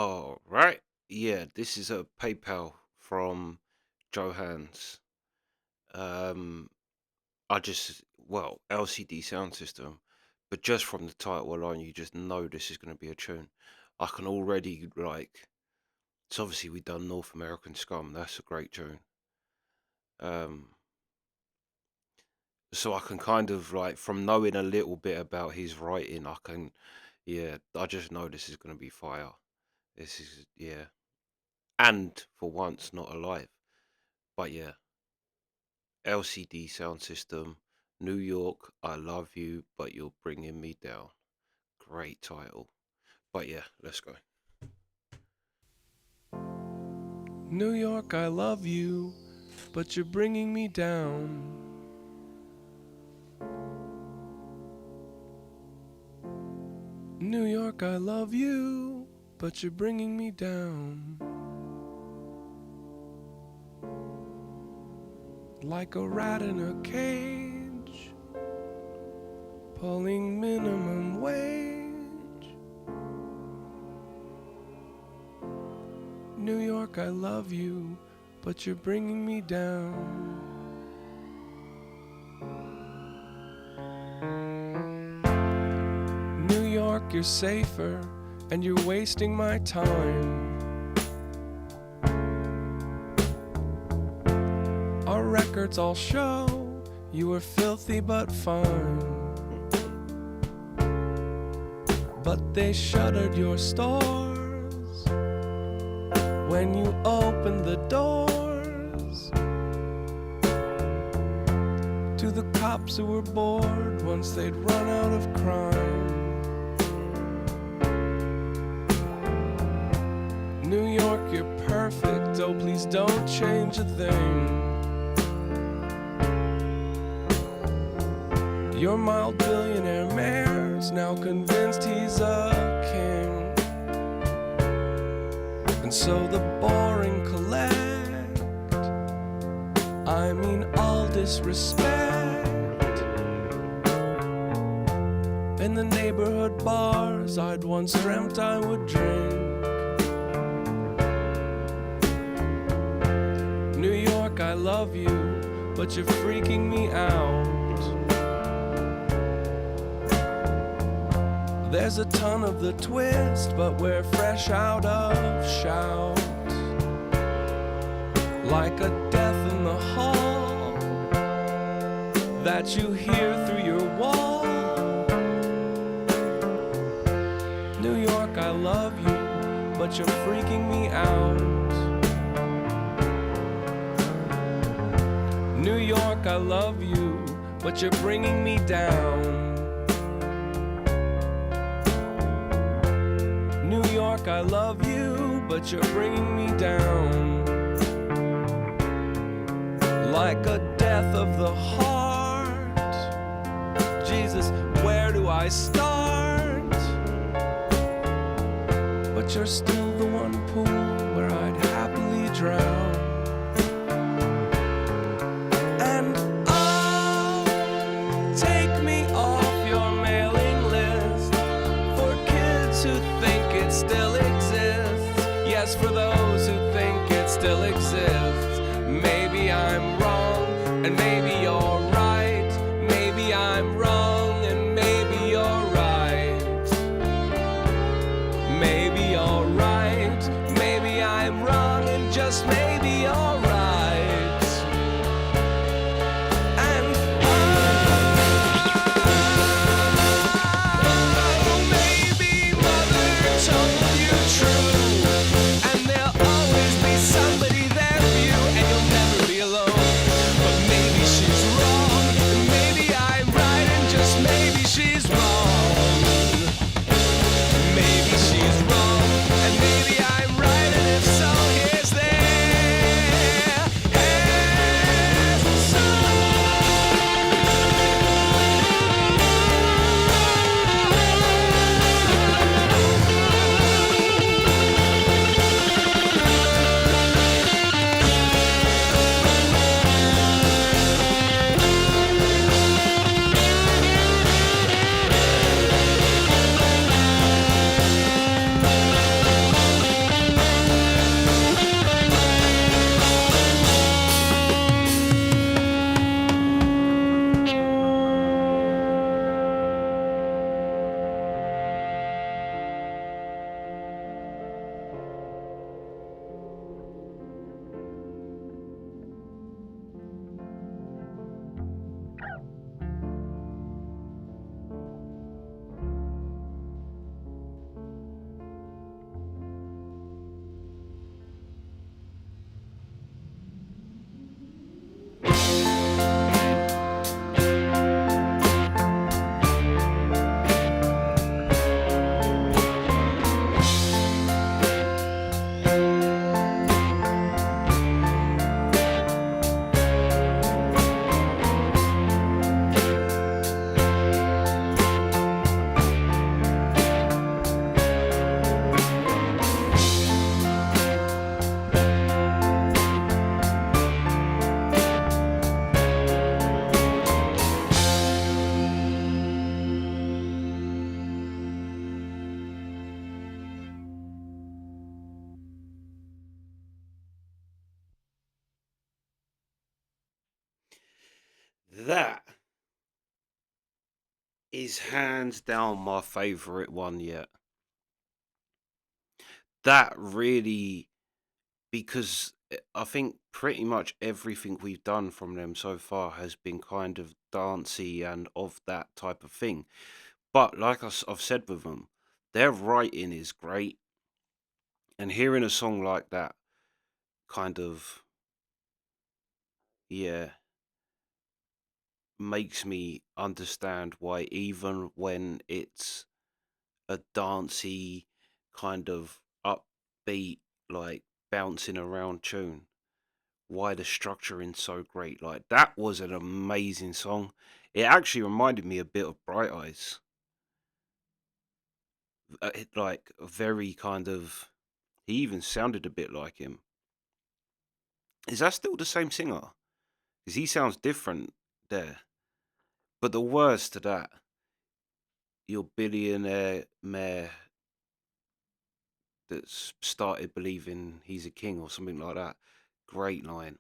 All right. Yeah, this is a PayPal from Johannes. Um, LCD sound system, but just from the title alone, you just know this is going to be a tune. I can already it's obviously we done North American Scum. That's a great tune. Um, so I can kind of from knowing a little bit about his writing, I just know this is going to be fire. This is, yeah. And for once, not alive. But yeah, LCD sound system, New York, I love you, but you're bringing me down. Great title. But yeah, let's go. New York, I love you, but you're bringing me down. New York, I love you, but you're bringing me down. Like a rat in a cage, pulling minimum wage. New York, I love you, but you're bringing me down. New York, you're safer, and you're wasting my time. Our records all show you were filthy but fine. But they shuttered your stores when you opened the doors to the cops who were bored once they'd run out of crime. New York, you're perfect, oh please don't change a thing. Your mild billionaire mayor's now convinced he's a king. And so the boring collect, I mean all disrespect. In the neighborhood bars I'd once dreamt I would drink. New York, I love you, but you're freaking me out. There's a ton of the twist, but we're fresh out of shout. Like a death in the hall that you hear through your wall. New York, I love you, but you're freaking me out. New York, I love you, but you're bringing me down. New York, I love you, but you're bringing me down. Like a death of the heart. Jesus, where do I start? But you're still the one pool where I'd happily drown. And oh, take me off your mailing list for kids who think it still exists. Yes, for those who think it still exists. Maybe I'm wrong, and maybe you're right. Maybe I'm wrong, and maybe you're right. Maybe you're right. Maybe I'm wrong, and just maybe you're right. And oh, maybe mother told you true, and there'll always be somebody there for you, and you'll never be alone. But maybe she That is hands down my favorite one yet. That really, because I think pretty much everything we've done from them so far has been kind of dancey and of that type of thing. But like I've said with them, their writing is great, and hearing a song like that kind of, yeah, makes me understand why even when it's a dancey kind of upbeat, like bouncing around tune, why the structuring's so great. Like that was an amazing song. It actually reminded me a bit of Bright Eyes. Like very kind of, he even sounded a bit like him. Is that still the same singer? Because he sounds different there. But the words to that, your billionaire mayor that's started believing he's a king or something like that. Great line.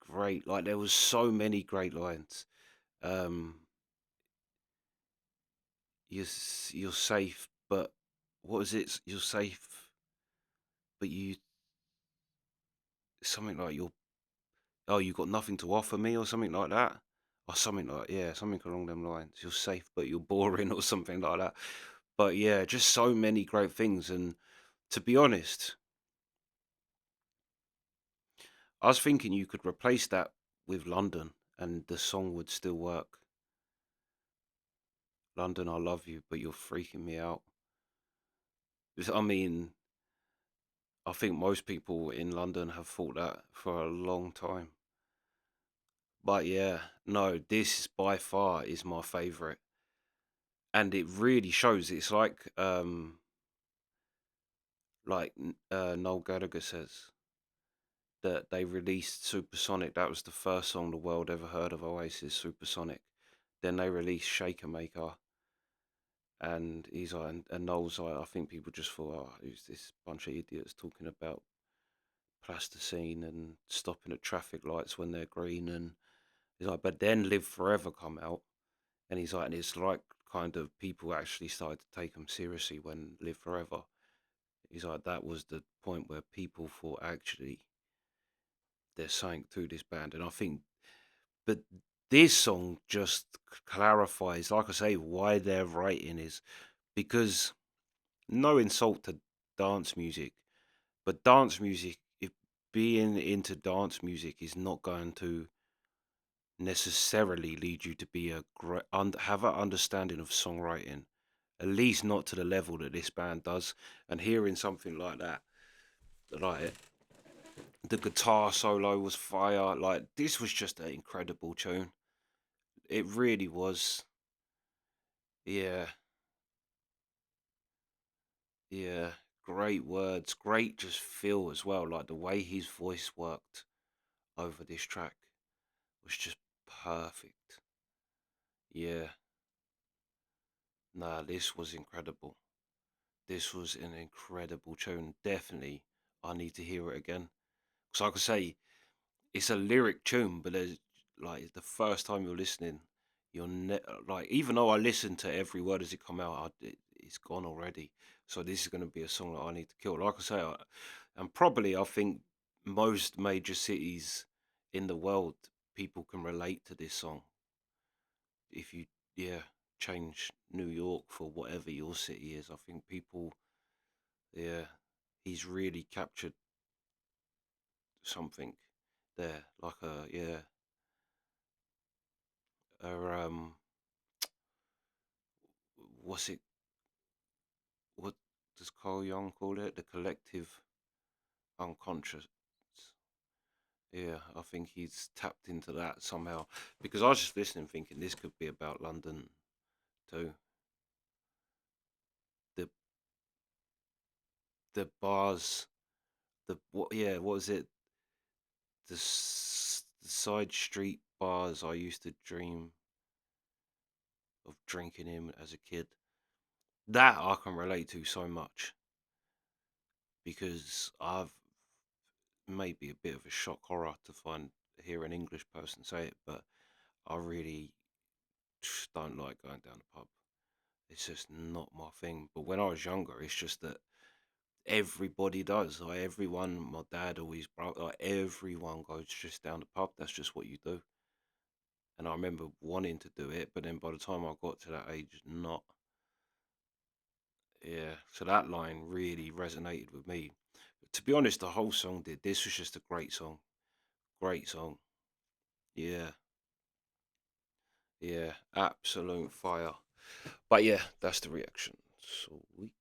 Great. Like there was so many great lines. Um, you're safe, but what was it? You're safe, but you something like you're you got nothing to offer me or something like that. Or something like yeah, something along them lines. You're safe, but you're boring or something like that. But yeah, just so many great things. And to be honest, I was thinking you could replace that with London and the song would still work. London, I love you, but you're freaking me out. I mean, I think most people in London have thought that for a long time. But yeah, no, this by far is my favorite. And it really shows it's Noel Gallagher says that they released Supersonic. That was the first song the world ever heard of Oasis, Supersonic. Then they released Shaker Maker, and he's like, and Noel's like, I think people just thought, oh, who's this bunch of idiots talking about plasticine and stopping at traffic lights when they're green, and he's like, but then Live Forever come out, and he's like, and it's like kind of people actually started to take them seriously when Live Forever. He's like, that was the point where people thought actually there's something to this band, and I think, but this song just clarifies, like I say, why their writing is because no insult to dance music, but dance music, if being into dance music is not going to necessarily lead you to be a great have an understanding of songwriting, at least not to the level that this band does. And hearing something like that, like the guitar solo was fire. Like this was just an incredible tune. It really was. Yeah, yeah. Great words, great just feel as well. Like the way his voice worked over this track was just perfect. Yeah. Nah, this was incredible. This was an incredible tune. Definitely, I need to hear it again. Because, like I say, it's a lyric tune, but there's like the first time you're listening, like even though I listened to every word as it come out, it's gone already. So this is going to be a song that I need to kill. Like I say, and probably I think most major cities in the world, people can relate to this song. If you, yeah, change New York for whatever your city is, I think people, yeah, he's really captured something there, like a yeah, a what's it? What does Carl Jung call it? The collective unconscious. Yeah, I think he's tapped into that somehow. Because I was just listening, thinking this could be about London too. The the bars, the what? Yeah, what was it? The side street bars I used to dream of drinking in as a kid. That I can relate to so much because I've maybe a bit of a shock horror to find hear an English person say it, but I really just don't like going down the pub. It's just not my thing. But when I was younger, it's just that everybody does. Like everyone, my dad always brought, like everyone goes just down the pub. That's just what you do. And I remember wanting to do it, but then by the time I got to that age, not. Yeah. So that line really resonated with me. But to be honest, the whole song did. This was just a great song. Great song. Yeah. Yeah. Absolute fire. But yeah, that's the reaction. Sweet.